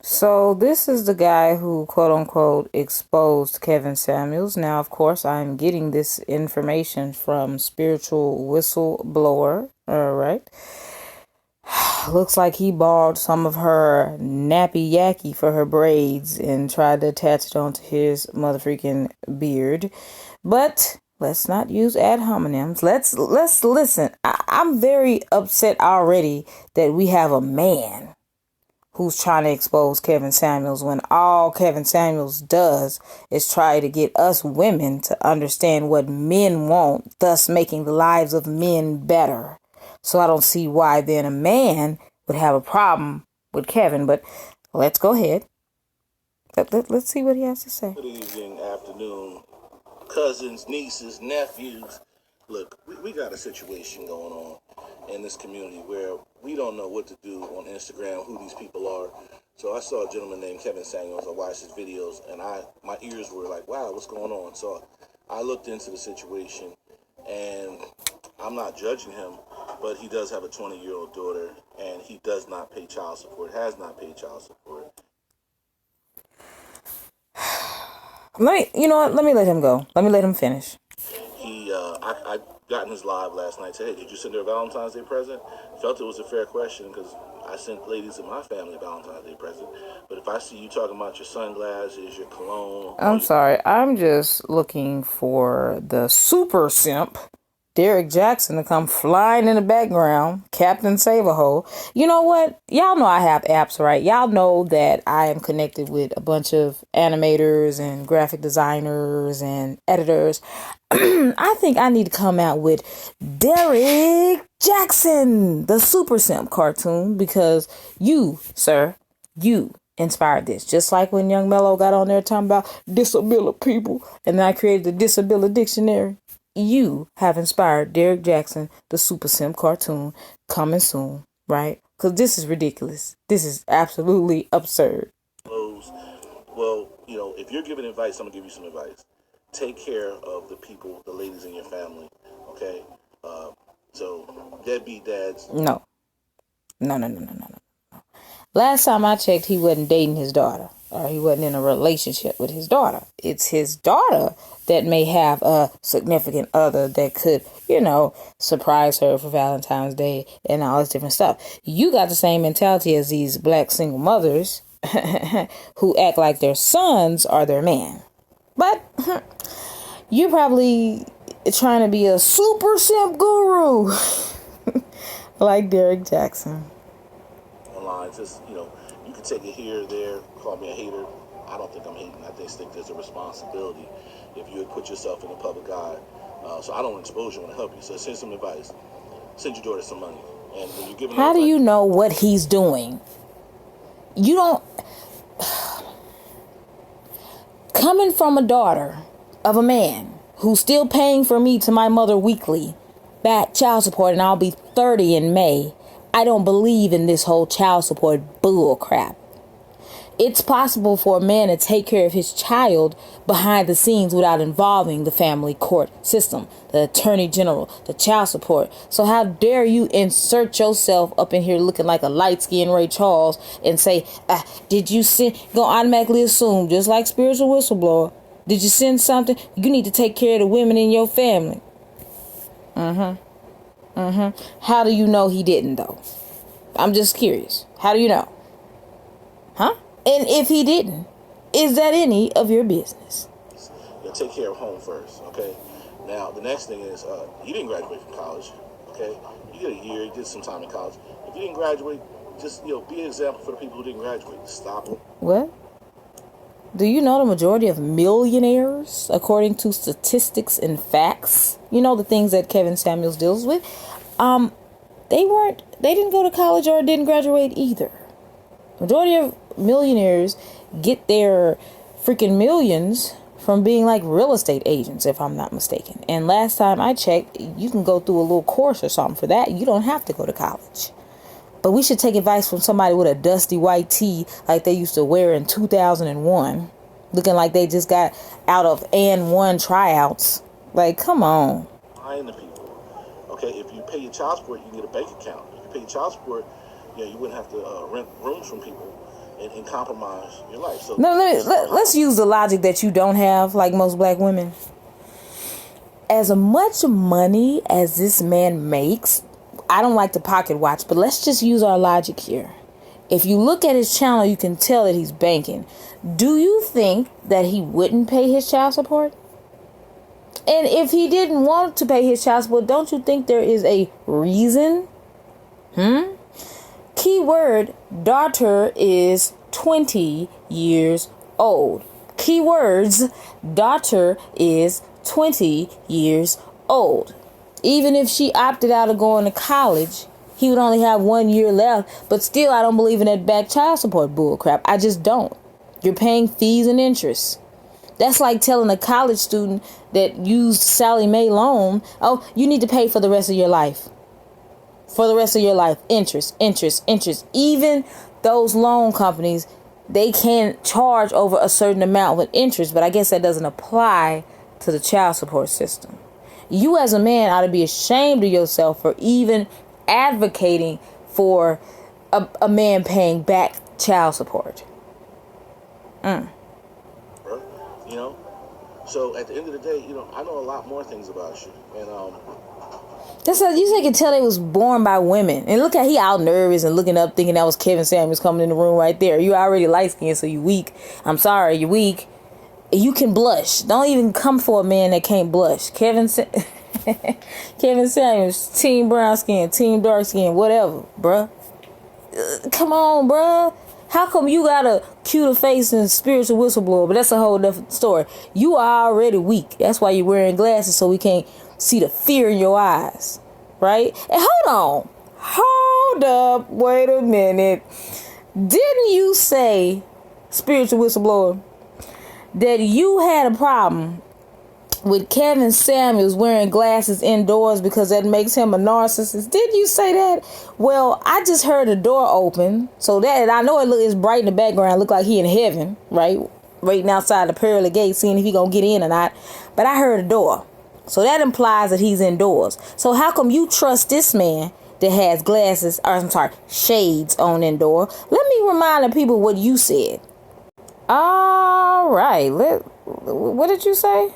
So this is the guy who quote unquote exposed Kevin Samuels. Now, of course, I'm getting this information from Spiritual Whistleblower. All right. Looks like he borrowed some of her nappy yacky for her braids and tried to attach it onto his motherfreaking beard. But let's not use ad hominems. Let's listen. I'm very upset already that we have a man who's trying to expose Kevin Samuels when all Kevin Samuels does is try to get us women to understand what men want, thus making the lives of men better. So I don't see why then a man would have a problem with Kevin, but let's go ahead. Let's see what he has to say. Good evening, afternoon, cousins, nieces, nephews. Look, we got a situation going on in this community where we don't know what to do on Instagram, who these people are. So I saw a gentleman named Kevin Samuels. I watched his videos, and my ears were like, wow, what's going on? So I looked into the situation, and I'm not judging him, but he does have a 20-year-old daughter, and he does not pay child support, has not paid child support. Let me let him go. Let me let him finish. I got in his live last night, said, hey, did you send her a Valentine's Day present? Felt it was a fair question because I sent ladies in my family a Valentine's Day present. But if I see you talking about your sunglasses, your cologne... I'm sorry. I'm just looking for the super simp, Derek Jackson, to come flying in the background, Captain Save-A-Ho. You know what? Y'all know I have apps, right? Y'all know that I am connected with a bunch of animators and graphic designers and editors. I think I need to come out with Derek Jackson, the super simp cartoon, because you, sir, you inspired this. Just like when Young Mello got on there talking about disability people, and then I created the disability dictionary. You have inspired Derek Jackson, the super simp cartoon, coming soon, right? Because this is ridiculous. This is absolutely absurd. Well, if you're giving advice, I'm going to give you some advice. Take care of the people, the ladies in your family, okay? So, deadbeat dads. No. Last time I checked, he wasn't dating his daughter, or he wasn't in a relationship with his daughter. It's his daughter that may have a significant other that could, surprise her for Valentine's Day and all this different stuff. You got the same mentality as these black single mothers who act like their sons are their man. But you're probably trying to be a super simp guru like Derek Jackson. Online, just, you can take it here or there, call me a hater. I don't think I'm hating. I just think there's a responsibility if you would put yourself in the public eye. So I don't expose you, I want to help you. So send some advice. Send your daughter some money. And when you're giving How do you know what he's doing? You don't... Coming from a daughter of a man who's still paying for me to my mother weekly, back child support, and I'll be 30 in May, I don't believe in this whole child support bull crap. It's possible for a man to take care of his child behind the scenes without involving the family court system, the attorney general, the child support. So how dare you insert yourself up in here looking like a light-skinned Ray Charles and say, did you send, go automatically assume, just like spiritual whistleblower, did you send something? You need to take care of the women in your family. How do you know he didn't, though? I'm just curious. How do you know? Huh? And if he didn't, is that any of your business? Take care of home first, okay? Now, the next thing is, you didn't graduate from college, okay? You did a year, you did some time in college. If you didn't graduate, just, be an example for the people who didn't graduate. Stop it. What? Do you know the majority of millionaires, according to statistics and facts, the things that Kevin Samuels deals with, they didn't go to college or didn't graduate either. Majority of millionaires get their freaking millions from being like real estate agents, if I'm not mistaken. And last time I checked, you can go through a little course or something for that. You don't have to go to college. But we should take advice from somebody with a dusty white tee like they used to wear in 2001, looking like they just got out of N1 tryouts. Like, come on. Buying the people. Okay, if you pay your child support, you can get a bank account. If you pay your child support, you wouldn't have to rent rooms from people. and compromise your life. So No, let's use the logic that you don't have, like most black women. As much money as this man makes, I don't like to pocket watch, but let's just use our logic here. If you look at his channel, you can tell that he's banking. Do you think that he wouldn't pay his child support? And if he didn't want to pay his child support, don't you think there is a reason? Keyword, daughter is 20 years old. Keywords, daughter is 20 years old. Even if she opted out of going to college, he would only have 1 year left. But still, I don't believe in that back child support bullcrap. I just don't. You're paying fees and interest. That's like telling a college student that used Sally Mae loan, oh, you need to pay for the rest of your life. For the rest of your life. Interest, interest, interest. Even those loan companies, they can charge over a certain amount with interest, but I guess that doesn't apply to the child support system. You as a man ought to be ashamed of yourself for even advocating for a man paying back child support. You know? So at the end of the day, you know, I know a lot more things about you. And That's how you can tell they was born by women. And look at he out nervous and looking up thinking that was Kevin Samuels coming in the room right there. You already light skinned, so you weak. I'm sorry, you're weak. You can blush. Don't even come for a man that can't blush. Kevin Samuels, team brown skin, team dark skin, whatever, bruh. Come on, bruh. How come you got a cuter face and spiritual whistleblower? But that's a whole different story. You are already weak. That's why you're wearing glasses, so we can't see the fear in your eyes. Right? And hold on. Hold up. Wait a minute. Didn't you say, spiritual whistleblower, that you had a problem with Kevin Samuels wearing glasses indoors because that makes him a narcissist? Did you say that? Well, I just heard the door open, so that I know it's bright in the background, look like he in heaven, right? Waiting outside the pearly gate, seeing if he gonna get in or not. But I heard a door, so that implies that he's indoors. So how come you trust this man that has glasses, or I'm sorry, shades on indoor? Let me remind the people what you said. All right, what did you say?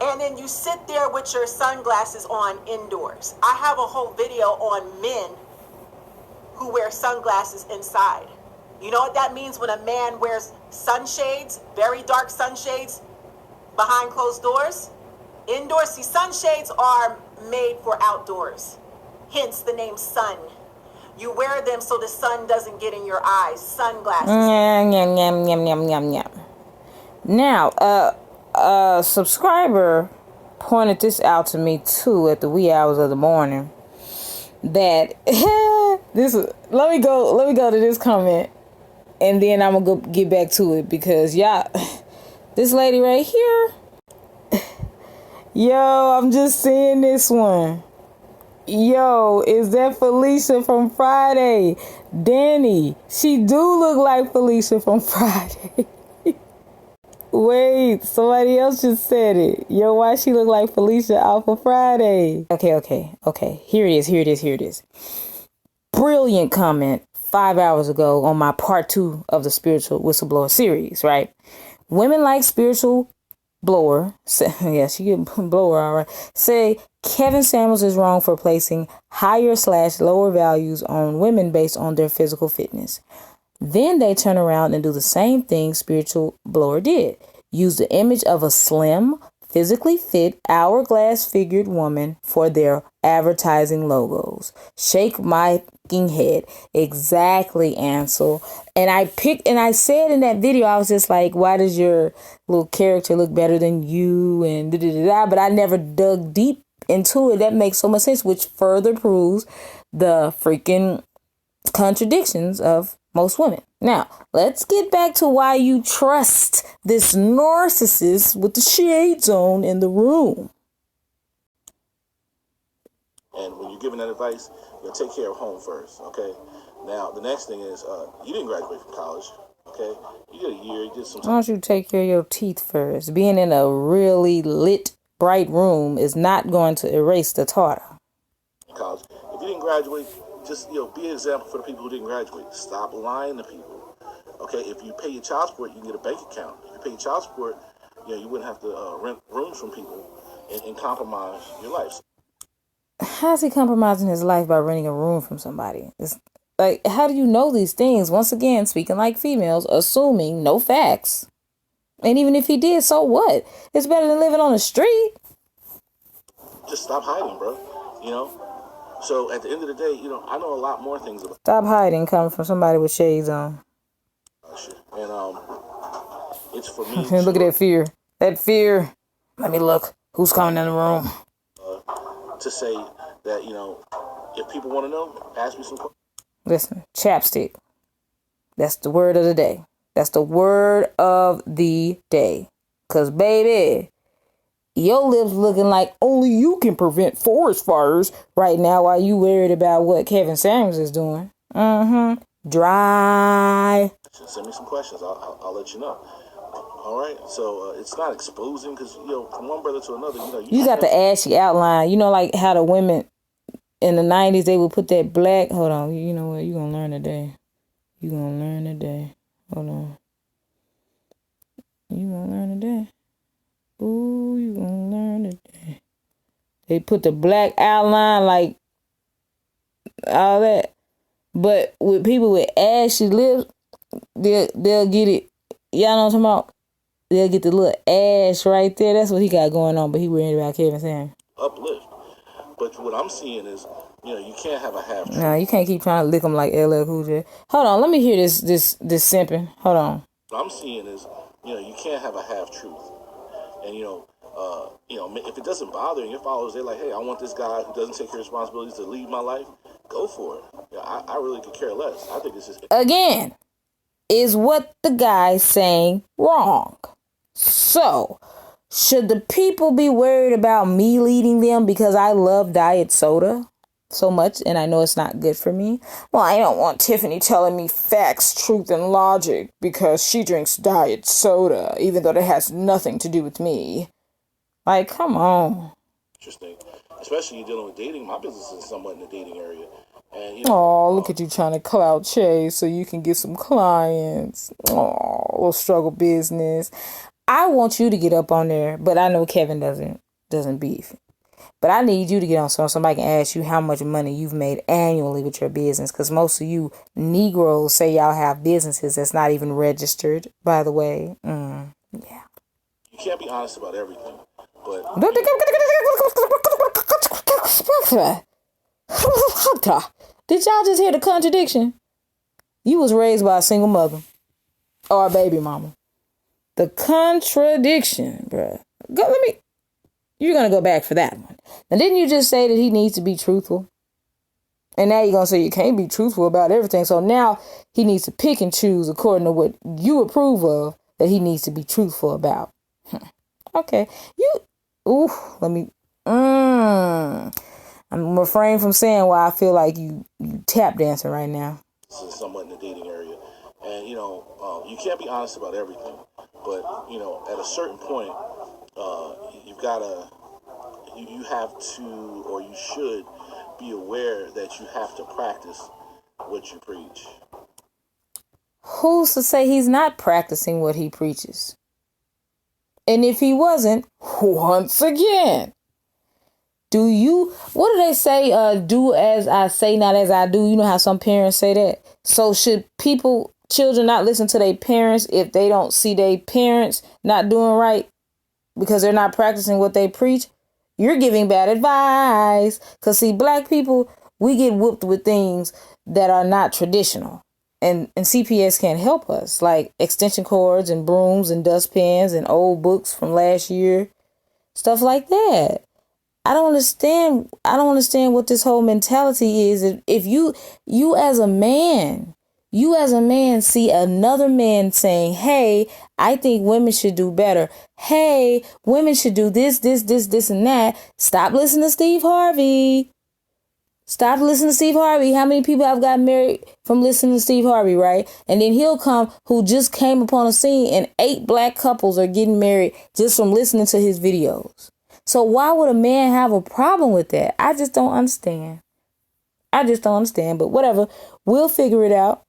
And then you sit there with your sunglasses on indoors. I have a whole video on men who wear sunglasses inside. You know what that means when a man wears sunshades, very dark sunshades, behind closed doors? Indoors, see, sunshades are made for outdoors. Hence the name sun. You wear them so the sun doesn't get in your eyes. Sunglasses. Now, a subscriber pointed this out to me too at the wee hours of the morning. That let me go to this comment, and then I'm gonna go get back to it because y'all, this lady right here, yo, I'm just seeing this one. Yo, is that Felicia from Friday? Danny, she do look like Felicia from Friday. Wait, somebody else just said it. Yo, why she look like Felicia out for Friday? Okay. Here it is. Brilliant comment 5 hours ago on my part 2 of the Spiritual Whistleblower series, right? Women like Spiritual Blower, yeah, she get blower, all right, say Kevin Samuels is wrong for placing higher/lower values on women based on their physical fitness. Then they turn around and do the same thing Spiritual Blower did. Use the image of a slim, physically fit, hourglass figured woman for their advertising logos. Shake my fucking head. Exactly, Ansel. And I said in that video, I was just like, why does your little character look better than you? And da-da-da-da. But I never dug deep into it. That makes so much sense, which further proves the freaking contradictions of most women. Now, let's get back to why you trust this narcissist with the shades on in the room. And when you're giving that advice, you know, take care of home first, okay? Now, the next thing is, you didn't graduate from college, okay? You did a year, you did some time. Why don't you take care of your teeth first? Being in a really lit, bright room is not going to erase the tartar. College. If you didn't graduate, just, be an example for the people who didn't graduate. Stop lying to people. Okay, if you pay your child support, you can get a bank account. If you pay your child support, you wouldn't have to rent rooms from people and compromise your life. How's he compromising his life by renting a room from somebody? It's like, how do you know these things? Once again, speaking like females, assuming no facts. And even if he did, so what? It's better than living on the street. Just stop hiding, bro. So at the end of the day, I know a lot more things about. Stop hiding coming from somebody with shades on. And it's for me. Look at that fear. That fear. Let me look. Who's coming in the room? To say that, if people want to know, ask me some questions. Listen, chapstick. That's the word of the day. That's the word of the day. Because, baby, your lips looking like only you can prevent forest fires right now while you worried about what Kevin Samuels is doing. Dry. Send me some questions. I'll let you know. All right. So it's not exposing because, from one brother to another, you got the ashy outline. Like how the women in the 90s, they would put that black. Hold on. You know what? You're going to learn today. You're going to learn today. Hold on. You going to learn today. Ooh, you going to learn today. They put the black outline like all that. But with people with ashy lips, they'll get it. Y'all know what I'm talking about? They'll get the little ash right there. That's what he got going on, but he worried about Kevin Samuels. Uplift. But what I'm seeing is, you can't have a half truth. No, you can't keep trying to lick him like LL Cool J. Hold on, let me hear this simping. Hold on. What I'm seeing is, you can't have a half truth. And, if it doesn't bother and your followers, they're like, hey, I want this guy who doesn't take his responsibilities to lead my life, go for it. I really could care less. I think it's just... Again, is what the guy's saying wrong? So, should the people be worried about me leading them because I love diet soda so much and I know it's not good for me? Well, I don't want Tiffany telling me facts, truth, and logic because she drinks diet soda, even though that has nothing to do with me. Like, come on. Interesting. Especially you're dealing with dating. My business is somewhat in the dating area. And, look at you trying to clout chase so you can get some clients. Little struggle business. I want you to get up on there, but I know Kevin doesn't beef. But I need you to get on so somebody can ask you how much money you've made annually with your business. Because most of you Negroes say y'all have businesses that's not even registered, by the way. Yeah. You can't be honest about everything. But did y'all just hear the contradiction? You was raised by a single mother or a baby mama. The contradiction, bruh. You're going to go back for that one. Now, didn't you just say that he needs to be truthful? And now you're going to say you can't be truthful about everything. So now he needs to pick and choose according to what you approve of that he needs to be truthful about. Okay. I'm refraining from saying why I feel like you tap dancing right now. This is somewhat in the dating area. And, you can't be honest about everything. But, at a certain point, you have to, or you should be aware that you have to practice what you preach. Who's to say he's not practicing what he preaches? And if he wasn't, once again, what do they say? Do as I say, not as I do. You know how some parents say that? So should children not listen to their parents if they don't see their parents not doing right because they're not practicing what they preach? You're giving bad advice. Because see, black people, we get whooped with things that are not traditional. And CPS can't help us, like extension cords and brooms and dustpans and old books from last year. Stuff like that. I don't understand what this whole mentality is. If you as a man see another man saying, hey, I think women should do better. Hey, women should do this, and that. Stop listening to Steve Harvey. Stop listening to Steve Harvey. How many people have got married from listening to Steve Harvey, right? And then he'll come who just came upon a scene and 8 black couples are getting married just from listening to his videos. So why would a man have a problem with that? I just don't understand. I just don't understand, but whatever. We'll figure it out.